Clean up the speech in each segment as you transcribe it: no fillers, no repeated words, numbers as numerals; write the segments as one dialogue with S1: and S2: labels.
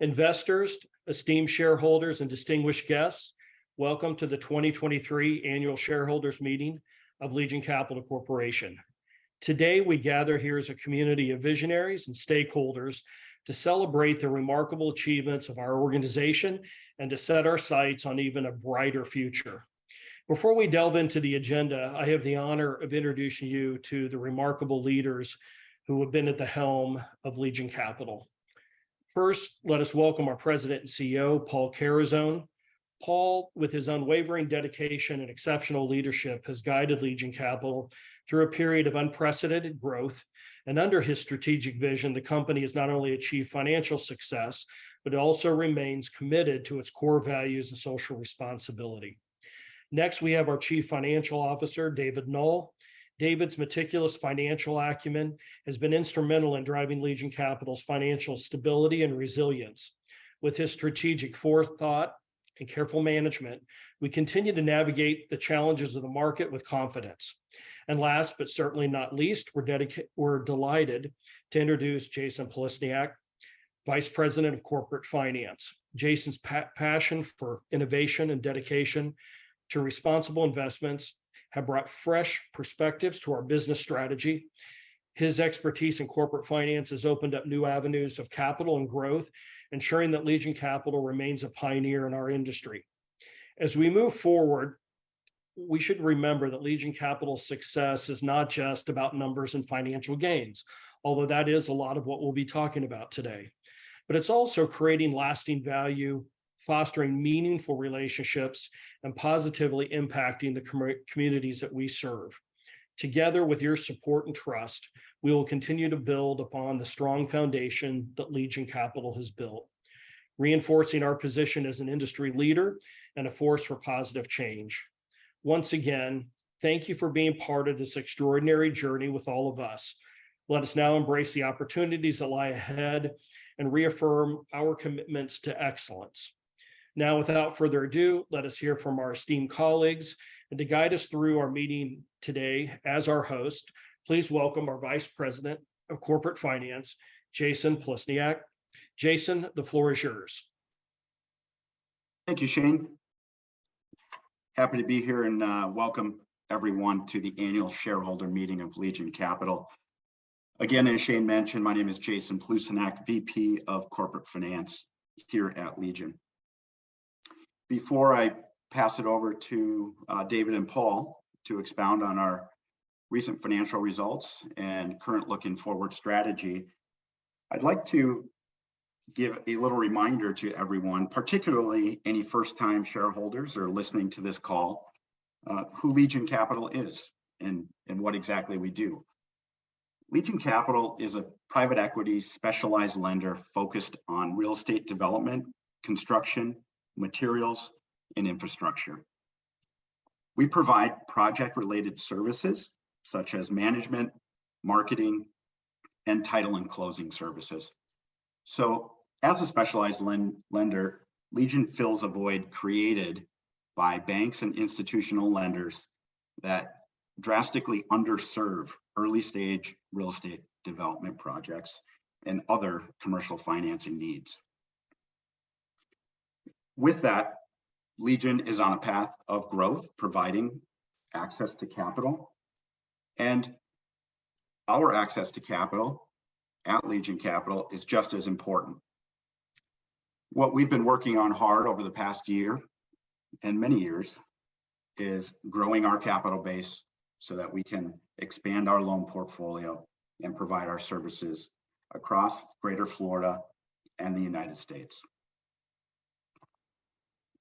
S1: Investors, esteemed shareholders, and distinguished guests, welcome to the 2023 Annual Shareholders Meeting of Legion Capital Corporation. Today, we gather here as a community of visionaries and stakeholders to celebrate the remarkable achievements of our organization and to set our sights on even a brighter future. Before we delve into the agenda, I have the honor of introducing you to the remarkable leaders who have been at the helm of Legion Capital. First, let us welcome our President and CEO, Paul Carazone. Paul, with his unwavering dedication and exceptional leadership, has guided Legion Capital through a period of unprecedented growth. And under his strategic vision, the company has not only achieved financial success, but it also remains committed to its core values and social responsibility. Next, we have our Chief Financial Officer, David Null. David's meticulous financial acumen has been instrumental in driving Legion Capital's financial stability and resilience. With his strategic forethought and careful management, we continue to navigate the challenges of the market with confidence. And last, but certainly not least, we're delighted to introduce Jason Plesniak, Vice President of Corporate Finance. Jason's passion for innovation and dedication to responsible investments have brought fresh perspectives to our business strategy. His expertise in corporate finance has opened up new avenues of capital and growth, ensuring that Legion Capital remains a pioneer in our industry. As we move forward, we should remember that Legion Capital's success is not just about numbers and financial gains, although that is a lot of what we'll be talking about today. But it's also creating lasting value, fostering meaningful relationships, and positively impacting the communities that we serve. Together with your support and trust, we will continue to build upon the strong foundation that Legion Capital has built, reinforcing our position as an industry leader and a force for positive change. Once again, thank you for being part of this extraordinary journey with all of us. Let us now embrace the opportunities that lie ahead and reaffirm our commitments to excellence. Now, without further ado, let us hear from our esteemed colleagues. And to guide us through our meeting today as our host, please welcome our Vice President of Corporate Finance, Jason Plesniak. Jason, the floor is yours.
S2: Thank you, Shane. Happy to be here and welcome everyone to the annual shareholder meeting of Legion Capital. Again, as Shane mentioned, my name is Jason Plesniak, VP of Corporate Finance here at Legion. Before I pass it over to David and Paul to expound on our recent financial results and current looking forward strategy, I'd like to give a little reminder to everyone, particularly any first-time shareholders or listening to this call, who Legion Capital is and what exactly we do. Legion Capital is a private equity specialized lender focused on real estate development, construction, materials, and infrastructure. We provide project-related services such as management, marketing, and title and closing services. So as a specialized lender, Legion fills a void created by banks and institutional lenders that drastically underserve early stage real estate development projects and other commercial financing needs. With that, Legion is on a path of growth, providing access to capital. And our access to capital at Legion Capital is just as important. What we've been working on hard over the past year and many years is growing our capital base so that we can expand our loan portfolio and provide our services across Greater Florida and the United States.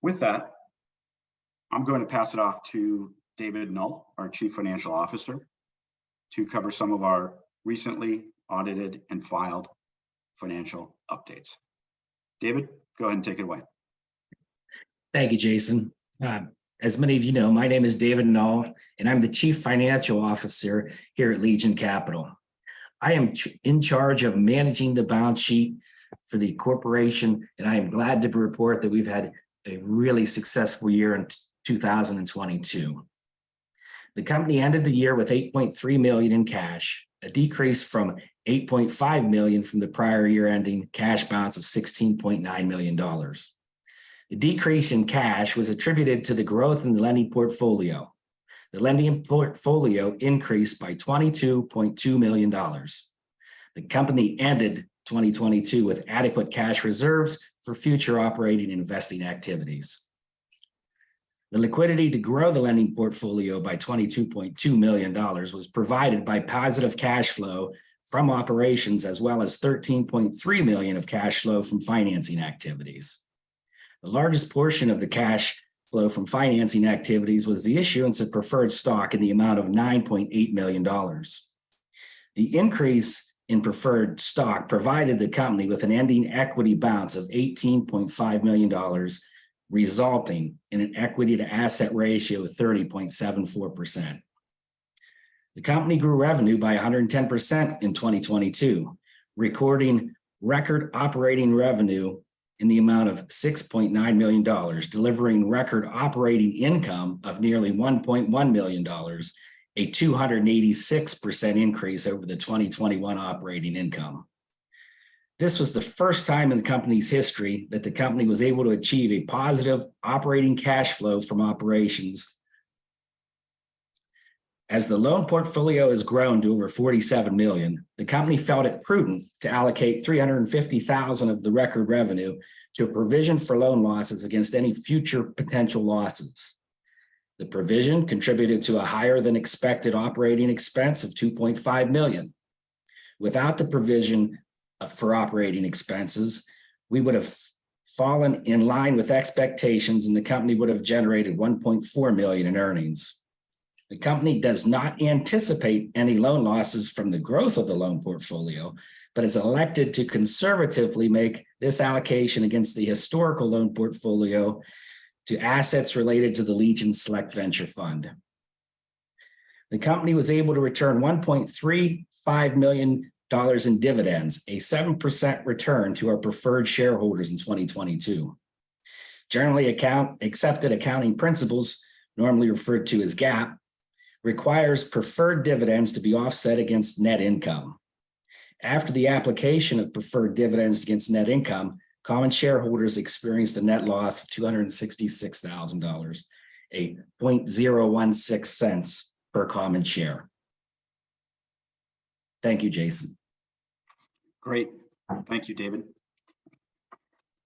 S2: With that, I'm going to pass it off to David Null, our Chief Financial Officer, to cover some of our recently audited and filed financial updates. David, go ahead and take it away.
S3: Thank you, Jason. As many of you know, my name is David Null, and I'm the Chief Financial Officer here at Legion Capital. I am in charge of managing the balance sheet for the corporation, and I am glad to report that we've had a really successful year in 2022. The company ended the year with $8.3 million in cash, a decrease from $8.5 million from the prior year ending cash balance of $16.9 million. The decrease in cash was attributed to the growth in the lending portfolio. The lending portfolio increased by $22.2 million. The company ended 2022 with adequate cash reserves for future operating and investing activities. The liquidity to grow the lending portfolio by $22.2 million was provided by positive cash flow from operations, as well as $13.3 million of cash flow from financing activities. The largest portion of the cash flow from financing activities was the issuance of preferred stock in the amount of $9.8 million. The increase in preferred stock provided the company with an ending equity balance of $18.5 million, resulting in an equity to asset ratio of 30.74%. The company grew revenue by 110% in 2022, recording record operating revenue in the amount of $6.9 million, delivering record operating income of nearly $1.1 million, a 286% increase over the 2021 operating income. This was the first time in the company's history that the company was able to achieve a positive operating cash flow from operations. As the loan portfolio has grown to over $47 million, the company felt it prudent to allocate $350,000 of the record revenue to a provision for loan losses against any future potential losses. The provision contributed to a higher than expected operating expense of $2.5 million. Without the provision for operating expenses, we would have fallen in line with expectations and the company would have generated $1.4 million in earnings. The company does not anticipate any loan losses from the growth of the loan portfolio, but has elected to conservatively make this allocation against the historical loan portfolio to assets related to the Legion Select Venture Fund. The company was able to return $1.35 million in dividends, a 7% return to our preferred shareholders in 2022. Generally accepted accounting principles, normally referred to as GAAP, requires preferred dividends to be offset against net income. After the application of preferred dividends against net income, common shareholders experienced a net loss of $266,000, a 0.016 cents per common share. Thank you, Jason.
S2: Great. Thank you, David.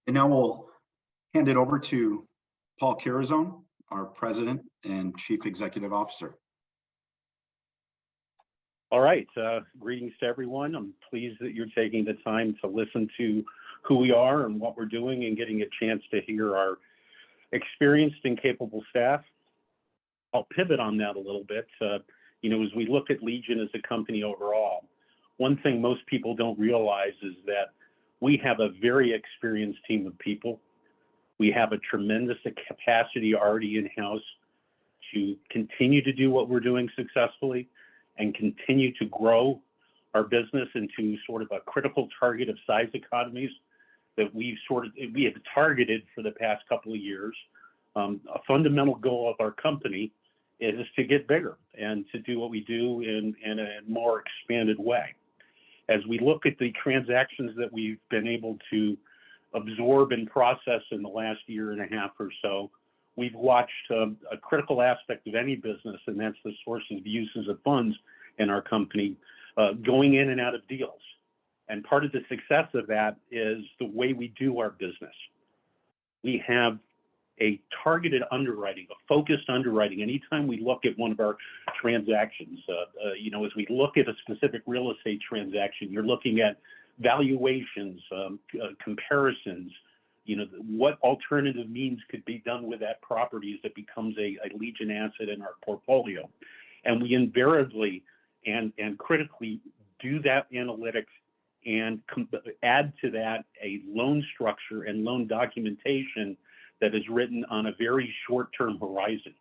S2: And now we'll hand it over to Paul Curazone, our President and Chief Executive Officer.
S4: All right. Greetings to everyone. I'm pleased that you're taking the time to listen to who we are and what we're doing and getting a chance to hear our experienced and capable staff. I'll pivot on that a little bit. As we look at Legion as a company overall, one thing most people don't realize is that we have a very experienced team of people. We have a tremendous capacity already in-house to continue to do what we're doing successfully and continue to grow our business into sort of a critical target of size economies that we have targeted for the past couple of years. A fundamental goal of our company is to get bigger and to do what we do in a more expanded way. As we look at the transactions that we've been able to absorb and process in the last year and a half or so, we've watched a critical aspect of any business, and that's the sources of uses of funds in our company going in and out of deals. And part of the success of that is the way we do our business. We have a targeted underwriting, a focused underwriting. Anytime we look at one of our transactions, as we look at a specific real estate transaction, you're looking at valuations, comparisons, what alternative means could be done with that property as it becomes a Legion asset in our portfolio. And we invariably and critically do that analytics and add to that a loan structure and loan documentation that is written on a very short-term horizon.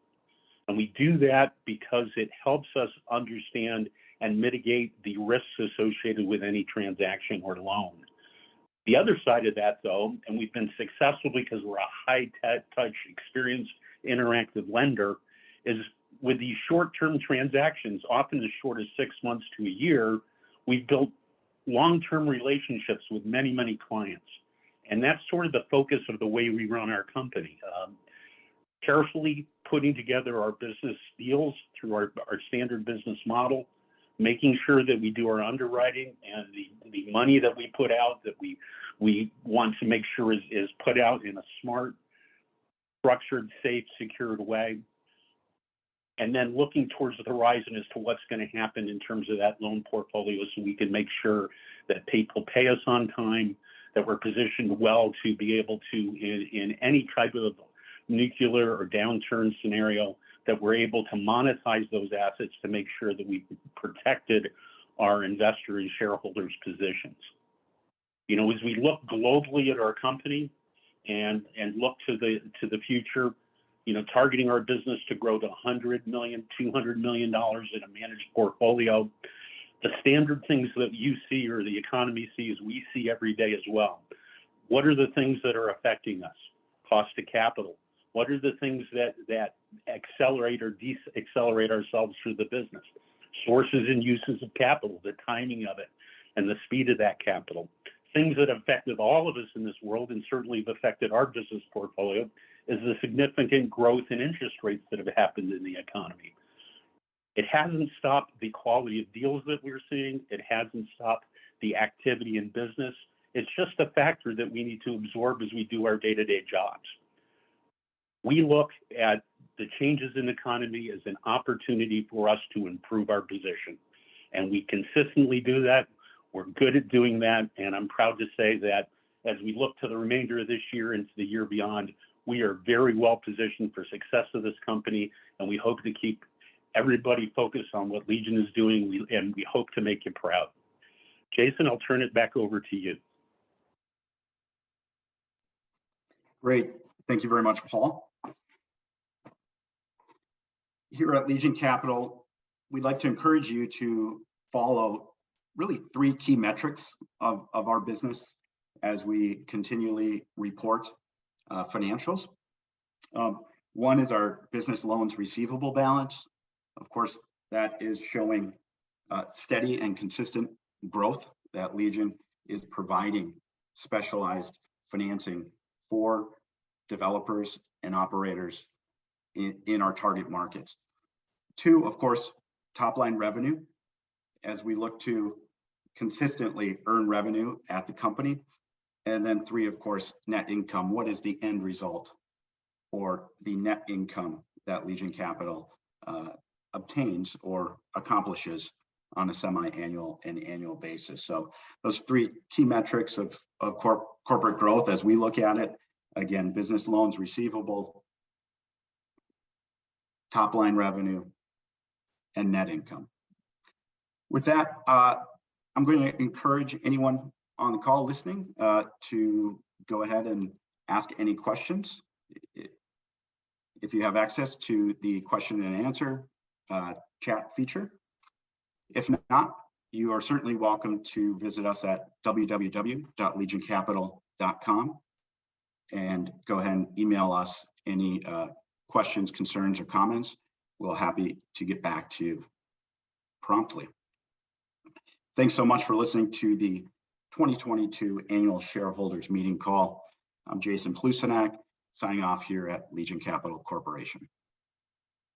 S4: And we do that because it helps us understand and mitigate the risks associated with any transaction or loan. The other side of that, though, and we've been successful because we're a high-touch, experienced, interactive lender, is with these short-term transactions, often as short as 6 months to a year, we've built long-term relationships with many, many clients. And that's sort of the focus of the way we run our company. Carefully putting together our business deals through our standard business model, making sure that we do our underwriting and the money that we put out, that we want to make sure is put out in a smart, structured, safe, secured way. And then looking towards the horizon as to what's going to happen in terms of that loan portfolio, so we can make sure that people pay us on time, that we're positioned well to be able to, in any type of nuclear or downturn scenario, that we're able to monetize those assets to make sure that we've protected our investor and shareholders' positions. You know, as we look globally at our company and look to the future, you know, targeting our business to grow to $100 million, $200 million in a managed portfolio, the standard things that you see or the economy sees, we see every day as well. What are the things that are affecting us? Cost of capital. What are the things that accelerate or decelerate ourselves through the business? Sources and uses of capital, the timing of it, and the speed of that capital. Things that have affected all of us in this world, and certainly have affected our business portfolio, is the significant growth in interest rates that have happened in the economy. It hasn't stopped the quality of deals that we're seeing. It hasn't stopped the activity in business. It's just a factor that we need to absorb as we do our day-to-day jobs. We look at the changes in the economy as an opportunity for us to improve our position. And we consistently do that. We're good at doing that. And I'm proud to say that as we look to the remainder of this year into the year beyond, we are very well positioned for success of this company. And we hope to keep everybody focused on what Legion is doing. And we hope to make you proud. Jason, I'll turn it back over to you.
S2: Great. Thank you very much, Paul. Here at Legion Capital, we'd like to encourage you to follow really 3 key metrics of our business as we continually report financials. One is our business loans receivable balance. Of course, that is showing steady and consistent growth that Legion is providing specialized financing for developers and operators in our target markets. 2, of course, top line revenue, as we look to consistently earn revenue at the company. And then 3, of course, net income. What is the end result or the net income that Legion Capital obtains or accomplishes on a semi-annual and annual basis? So those 3 key metrics of corporate growth as we look at it, again, business loans receivable, top line revenue, and net income. With that, I'm going to encourage anyone on the call listening to go ahead and ask any questions. If you have access to the question and answer chat feature. If not, you are certainly welcome to visit us at www.legioncapital.com and go ahead and email us any questions, concerns, or comments. We're happy to get back to you promptly. Thanks so much for listening to the 2022 Annual Shareholders Meeting call. I'm Jason Plusanak, signing off here at Legion Capital Corporation.